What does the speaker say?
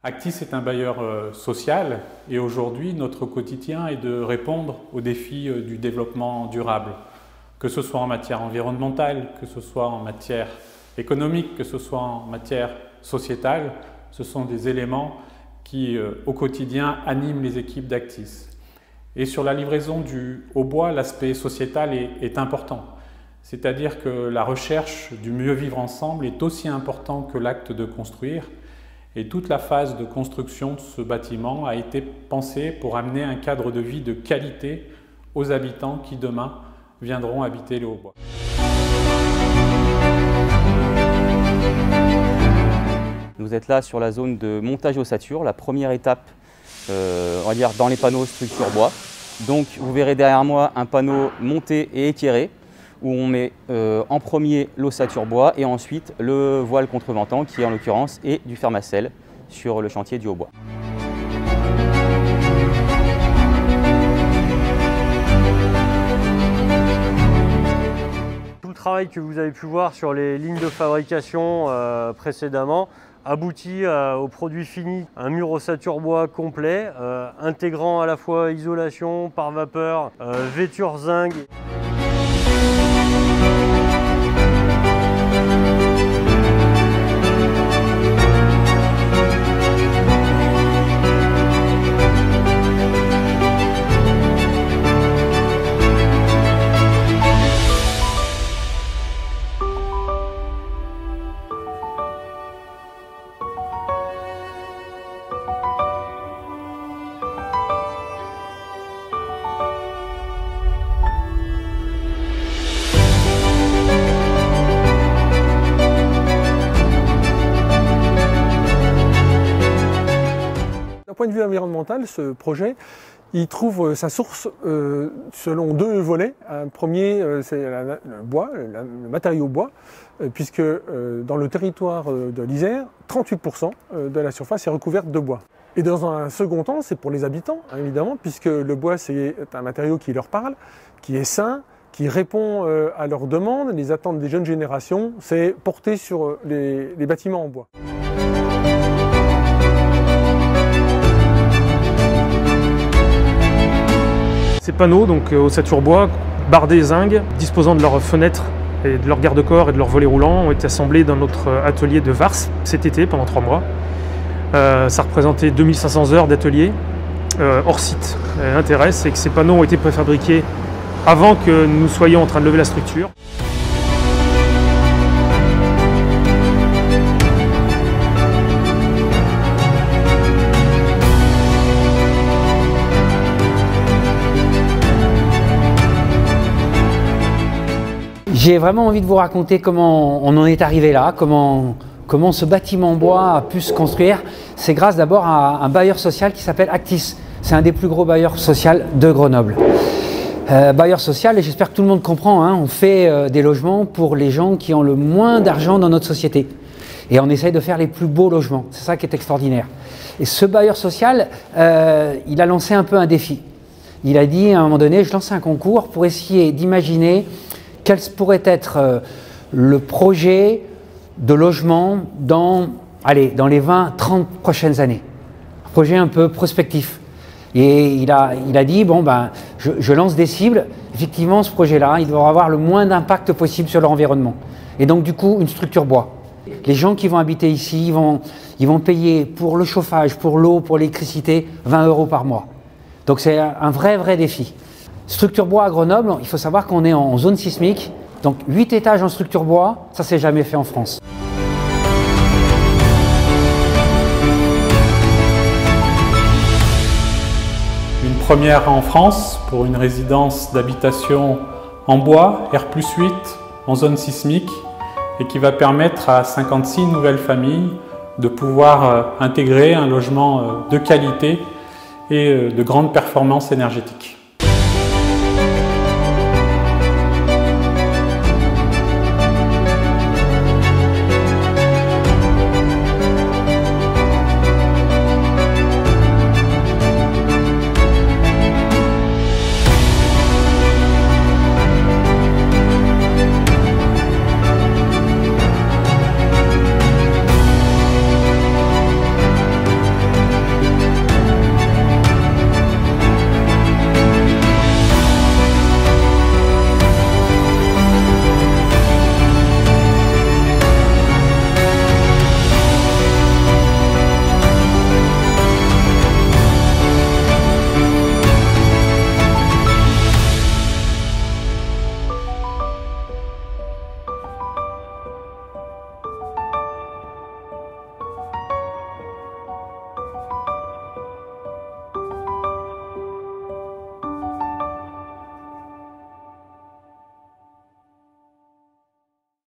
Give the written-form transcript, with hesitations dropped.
Actis est un bailleur social et aujourd'hui notre quotidien est de répondre aux défis du développement durable, que ce soit en matière environnementale, que ce soit en matière économique, que ce soit en matière sociétale. Ce sont des éléments qui au quotidien animent les équipes d'Actis. Et sur la livraison du hautbois, l'aspect sociétal est important. C'est-à-dire que la recherche du mieux vivre ensemble est aussi important que l'acte de construire. Et toute la phase de construction de ce bâtiment a été pensée pour amener un cadre de vie de qualité aux habitants qui demain viendront habiter le hautbois. Vous êtes là sur la zone de montage ossature, la première étape, on va dire dans les panneaux structure bois. Donc vous verrez derrière moi un panneau monté et équerré où on met en premier l'ossature bois et ensuite le voile contreventant qui en l'occurrence est du Fermacell sur le chantier du hautbois. Tout le travail que vous avez pu voir sur les lignes de fabrication précédemment aboutit au produit fini, un mur ossature bois complet, intégrant à la fois isolation par vapeur, vêture zinc. D'un point de vue environnemental, ce projet, il trouve sa source selon deux volets. Un premier, c'est le bois, le matériau bois, puisque dans le territoire de l'Isère, 38% de la surface est recouverte de bois. Et dans un second temps, c'est pour les habitants, hein, évidemment, puisque le bois, c'est un matériau qui leur parle, qui est sain, qui répond à leurs demandes, les attentes des jeunes générations, c'est porté sur les bâtiments en bois. Ces panneaux, donc ossature bois, bardés zinc, disposant de leurs fenêtres et de leurs garde-corps et de leurs volets roulants, ont été assemblés dans notre atelier de Vars cet été pendant 3 mois. Ça représentait 2500 heures d'atelier hors site. L'intérêt, c'est que ces panneaux ont été préfabriqués avant que nous soyons en train de lever la structure. J'ai vraiment envie de vous raconter comment on en est arrivé là, comment ce bâtiment en bois a pu se construire. C'est grâce d'abord à un bailleur social qui s'appelle Actis. C'est un des plus gros bailleurs sociaux de Grenoble. Bailleur social, et j'espère que tout le monde comprend, hein, on fait des logements pour les gens qui ont le moins d'argent dans notre société. Et on essaye de faire les plus beaux logements. C'est ça qui est extraordinaire. Et ce bailleur social, il a lancé un peu un défi. Il a dit à un moment donné, je lance un concours pour essayer d'imaginer quel pourrait être le projet de logement dans les 20-30 prochaines années. Un projet un peu prospectif. Et il a dit, bon ben, je lance des cibles. Effectivement, ce projet-là, il doit avoir le moins d'impact possible sur l'environnement. Et donc, du coup, une structure bois. Les gens qui vont habiter ici, ils vont payer pour le chauffage, pour l'eau, pour l'électricité, 20 € par mois. Donc, c'est un vrai défi. Structure bois à Grenoble, il faut savoir qu'on est en zone sismique, donc 8 étages en structure bois, ça s'est jamais fait en France. Une première en France pour une résidence d'habitation en bois, R+8, en zone sismique, et qui va permettre à 56 nouvelles familles de pouvoir intégrer un logement de qualité et de grande performance énergétique.